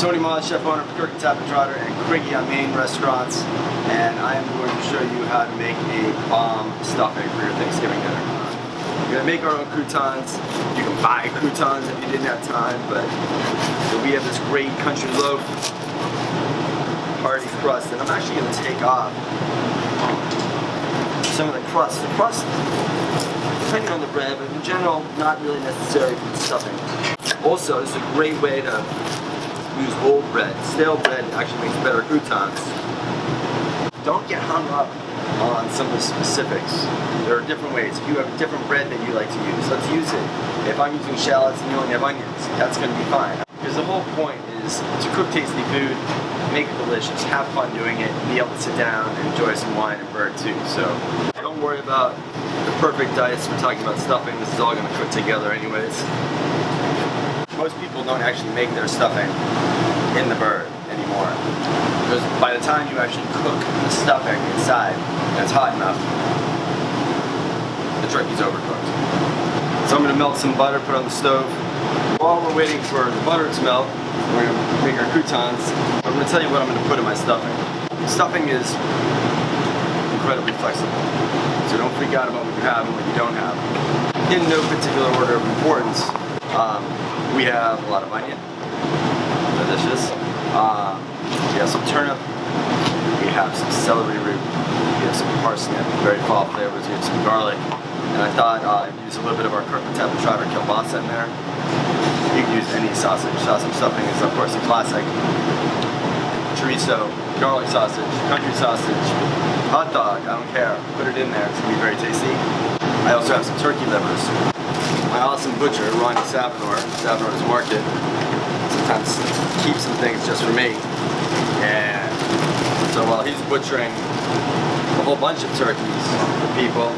Tony Maws, chef owner of Kirkland, Trotter, and Craigie on Main restaurants, and I am going to show you how to make a bomb stuffing for your Thanksgiving dinner. We're going to make our own croutons. You can buy croutons if you didn't have time, but we have this great country loaf party crust, and I'm actually going to take off some of the crust. The crust, depending on the bread, but in general, not really necessary for the stuffing. Also, this is a great way to use old bread. Stale bread actually makes better croutons. Don't get hung up on some of the specifics. There are different ways. If you have a different bread that you like to use, let's use it. If I'm using shallots and you only have onions, that's going to be fine. Because the whole point is to cook tasty food, make it delicious, have fun doing it, and be able to sit down and enjoy some wine and bird too. So don't worry about the perfect dice. We're talking about stuffing. This is all going to cook together anyways. Most people don't actually make their stuffing in the bird anymore, because by the time you actually cook the stuffing inside and it's hot enough, the turkey's overcooked. So I'm going to melt some butter, put it on the stove. While we're waiting for the butter to melt, we're going to make our croutons. I'm going to tell you what I'm going to put in my stuffing. Stuffing is incredibly flexible, so don't freak out about what you have and what you don't have. In no particular order of importance, we have a lot of onion, delicious. We have some turnip. We have some celery root. We have some parsnip, very fall flavors. We have some garlic. And I thought I'd use a little bit of our Kirkland Trotter kielbasa in there. You can use any sausage. Sausage stuffing is, of course, a classic. Chorizo, garlic sausage, country sausage, hot dog, I don't care. Put it in there. It's going to be very tasty. I also have some turkey livers. My awesome butcher, Ronnie Savinor's Market, sometimes keeps some things just for me. And so while he's butchering a whole bunch of turkeys for people,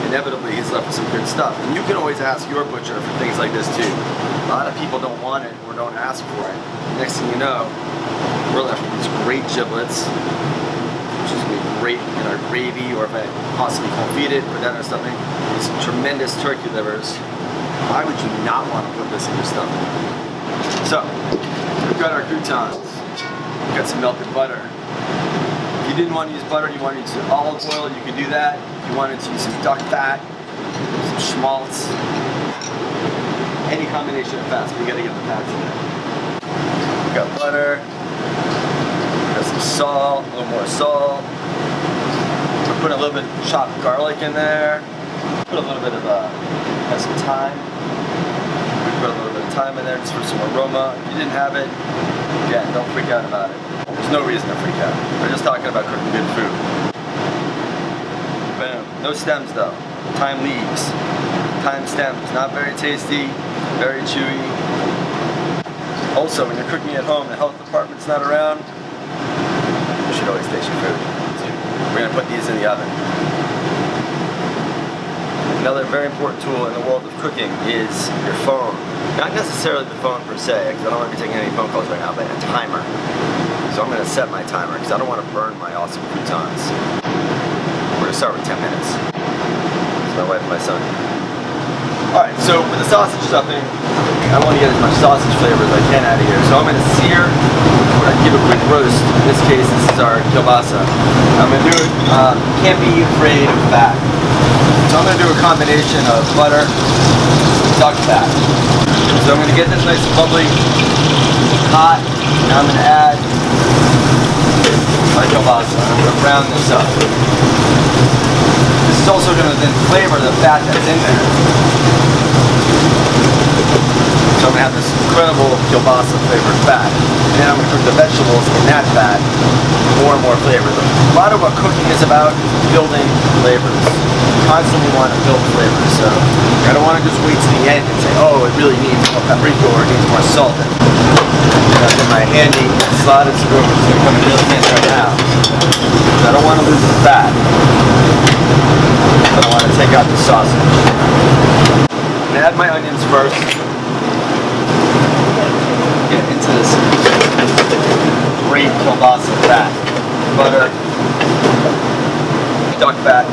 inevitably he's left with some good stuff. And you can always ask your butcher for things like this too. A lot of people don't want it or don't ask for it. Next thing you know, we're left with these great giblets, which is going to be great in our gravy, or if I possibly can't feed it, put that in our stuffing. These tremendous turkey livers. Why would you not want to put this in your stuffing? So, we've got our croutons. We've got some melted butter. If you didn't want to use butter, you wanted to use olive oil, you could do that. If you wanted to use some duck fat, some schmaltz, any combination of fats, but you gotta get the fats in there. We've got butter, we've got some salt, a little more salt. We're putting a little bit of chopped garlic in there. Put a little bit of some thyme. We put a little bit of thyme in there just for some aroma. If you didn't have it, again, don't freak out about it. There's no reason to freak out. We're just talking about cooking good food. Boom. No stems though. Thyme leaves. Thyme stems. Not very tasty. Very chewy. Also, when you're cooking at home, the health department's not around, you should always taste your food. We're going to put these in the oven. Another very important tool in the world of cooking is your phone. Not necessarily the phone per se, because I don't want to be taking any phone calls right now, but a timer. So I'm going to set my timer, because I don't want to burn my awesome croutons. We're going to start with 10 minutes. It's my wife and my son. Alright, so with the sausage stuffing, I want to get as much sausage flavor as I can out of here. So I'm going to sear, I'm going to give a quick roast. In this case, this is our kielbasa. I'm going to do it, can't be afraid of fat. So I'm going to do a combination of butter and duck fat. So I'm going to get this nice and bubbly, hot. Now I'm going to add my kielbasa. I'm going to brown this up. This is also going to then flavor the fat that's in there. So I'm going to have this incredible kielbasa flavored fat. And then I'm going to cook the vegetables in that fat, more and more flavors. A lot of what cooking is about is building flavors. You constantly want to build flavors. So I don't want to just wait to the end and say, oh, it really needs more paprika or it needs more salt. I've got my handy slotted spoon, which is going to come in really handy right now. I don't want to lose the fat. But I want to take out the sausage. I'm going to add my onions first. Get into this great kielbasa fat. Butter, duck fat,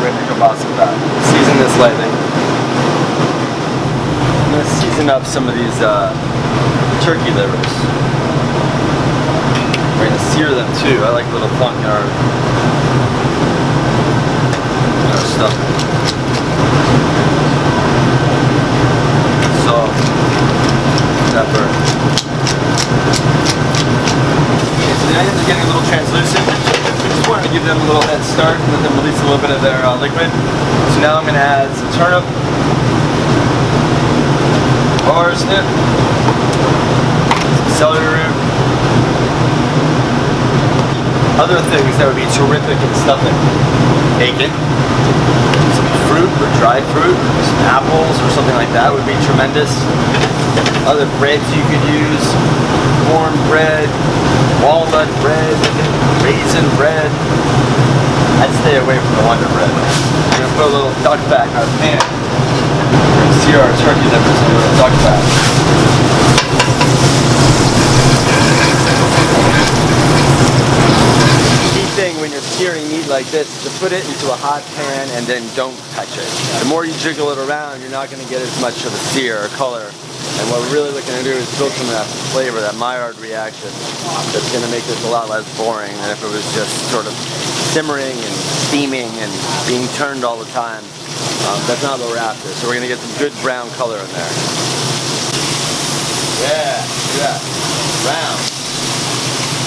great kielbasa fat. Season this lightly. I'm going to season up some of these turkey livers. sear them too. I like a little funk in our stuffing. Salt, pepper. Okay, so the onions are getting a little translucent. Just wanted to give them a little head start and let them release a little bit of their liquid. So now I'm going to add some turnip, parsnip, some celery root. Other things that would be terrific in stuffing: bacon, some fruit or dried fruit, some apples or something like that would be tremendous. Other breads you could use: corn bread, walnut bread, raisin bread. I'd stay away from the Wonder Bread. I'm going to put a little duck fat in our pan. We're going to sear our turkey livers in a little duck fat. When you're searing meat like this, to put it into a hot pan and then don't touch it. The more you jiggle it around, you're not going to get as much of a sear or color. And what we're really looking to do is build some of that flavor, that Maillard reaction, that's going to make this a lot less boring than if it was just sort of simmering and steaming and being turned all the time. That's not what we're after. So we're going to get some good brown color in there. Yeah, look at that. Brown.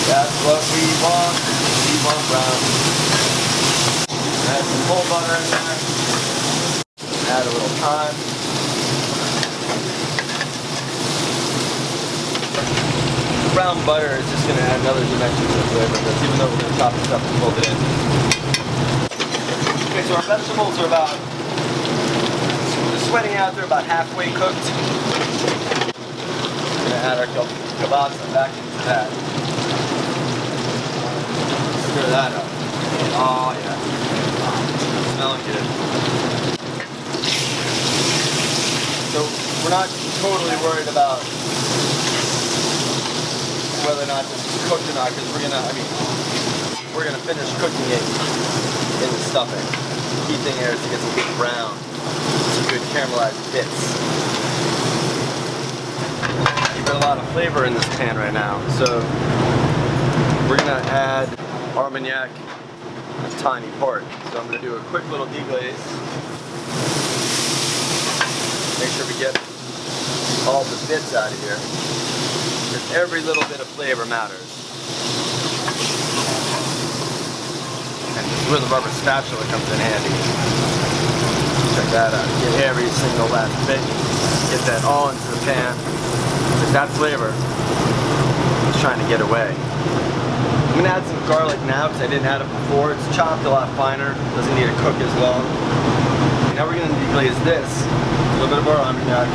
That's what we want. We want brown. Add some whole butter in there. Add a little thyme. Brown butter is just going to add another dimension to the flavor, even though we're going to chop this up and fold it in. Okay, so our vegetables are about, sweating out, they're about halfway cooked. We're going to add our kielbasa back into that. Stir that up. Oh yeah. Smelling good. So we're not totally worried about whether or not this is cooked or not, because we're gonna finish cooking it in the stuffing. The key thing here is to get some good brown, some good caramelized bits. You've got a lot of flavor in this pan right now, so we're gonna add Armagnac and tiny pork. So I'm going to do a quick little deglaze. Make sure we get all the bits out of here, because every little bit of flavor matters. And this is where the rubber spatula comes in handy. Check that out. Get every single last bit. Get that all into the pan. Because that flavor is trying to get away. I'm going to add some garlic now because I didn't add it before. It's chopped a lot finer, doesn't need to cook as long. And now we're going to deglaze this. A little bit of our Armagnac.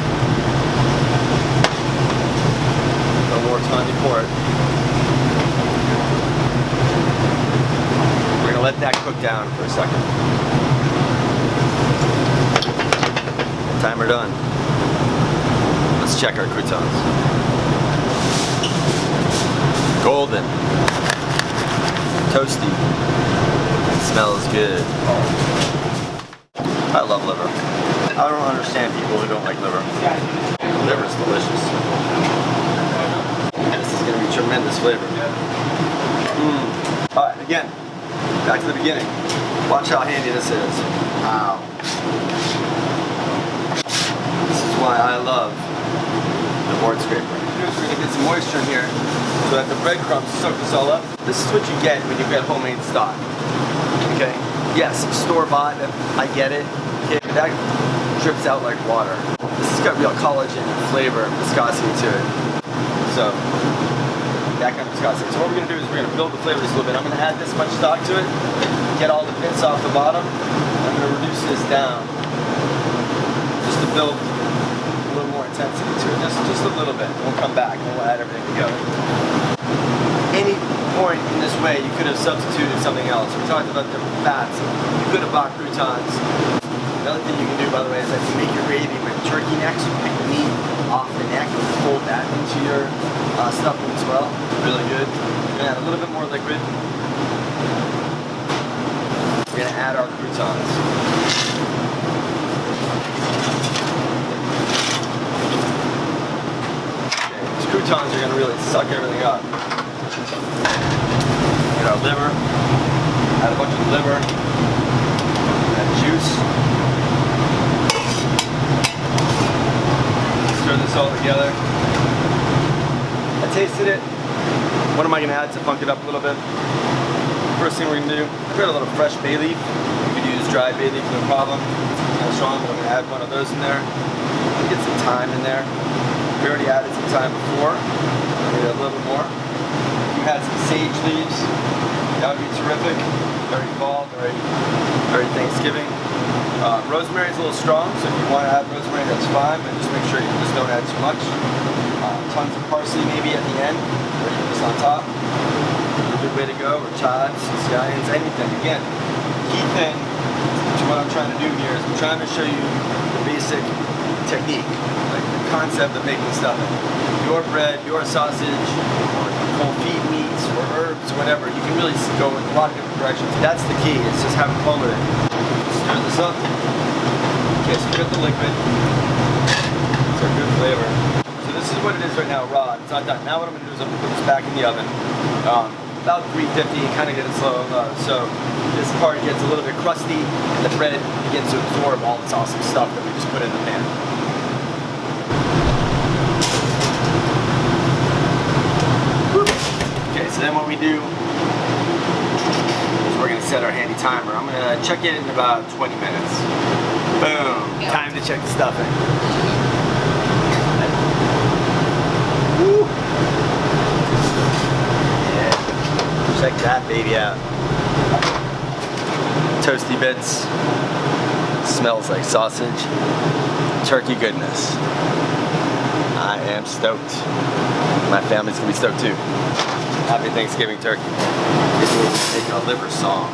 A little more tiny pork. We're going to let that cook down for a second. Timer done. Let's check our croutons. Golden. Toasty. It smells good. I love liver. I don't understand people who don't like liver. Liver is delicious. And this is going to be tremendous flavor. Alright, again, back to the beginning. Watch how handy this is. Wow. This is why I love the board scraper. We're going to get some moisture in here so that the breadcrumbs soak this all up. This is what you get when you get homemade stock. Okay? Yes, store-bought, I get it. Okay, but that drips out like water. This has got real collagen and flavor and viscosity to it. So, that kind of viscosity. So what we're going to do is we're going to build the flavor just a little bit. I'm going to add this much stock to it, get all the bits off the bottom. I'm going to reduce this down just to build a little more intensity to it, just a little bit. We'll come back and we'll add everything together. Any point in this way, you could have substituted something else. We talked about different fats. You could have bought croutons. Another thing you can do, by the way, is that you make your gravy with turkey necks. You pick the meat off the neck and fold that into your stuffing as well. Really good. We're gonna add a little bit more liquid. We're gonna add our croutons. Croutons are going to really suck everything up. our liver. Add a bunch of liver. Add juice. Stir this all together. I tasted it. What am I going to add to funk it up a little bit? First thing we're going to do, I've got a little fresh bay leaf. You could use dried bay leaf, no problem. It's not strong, but I'm going to add one of those in there. Get some thyme in there. We already added some thyme before. Maybe a little bit more. You had some sage leaves. That would be terrific. Very fall, very Thanksgiving. Rosemary is a little strong, so if you want to add rosemary, that's fine, but just make sure you just don't add too much. Tons of parsley maybe at the end, or just on top. A good way to go, or chives, scallions, anything. Again, key thing to what I'm trying to do here is I'm trying to show you the basic technique, like the concept of making stuffing. Your bread, your sausage, or whole feed meats, or herbs, whatever, you can really go in a lot of different directions. That's the key, it's just having fun with it. Stir this up. Okay, so you got the liquid. It's a good flavor. So this is what it is right now, raw. It's not done. Now what I'm going to do is I'm going to put this back in the oven. About 350, kind of get it slow and low. So this part gets a little bit crusty, and the bread begins to absorb all this awesome stuff that we just put in the pan. Okay, so then what we do is we're going to set our handy timer. I'm going to check it in about 20 minutes. Boom! Yep. Time to check the stuffing. Woo. Yeah. Check that baby out. Toasty bits. Smells like sausage. Turkey goodness. I am stoked. My family's gonna be stoked too. Happy Thanksgiving, turkey. This is a liver song.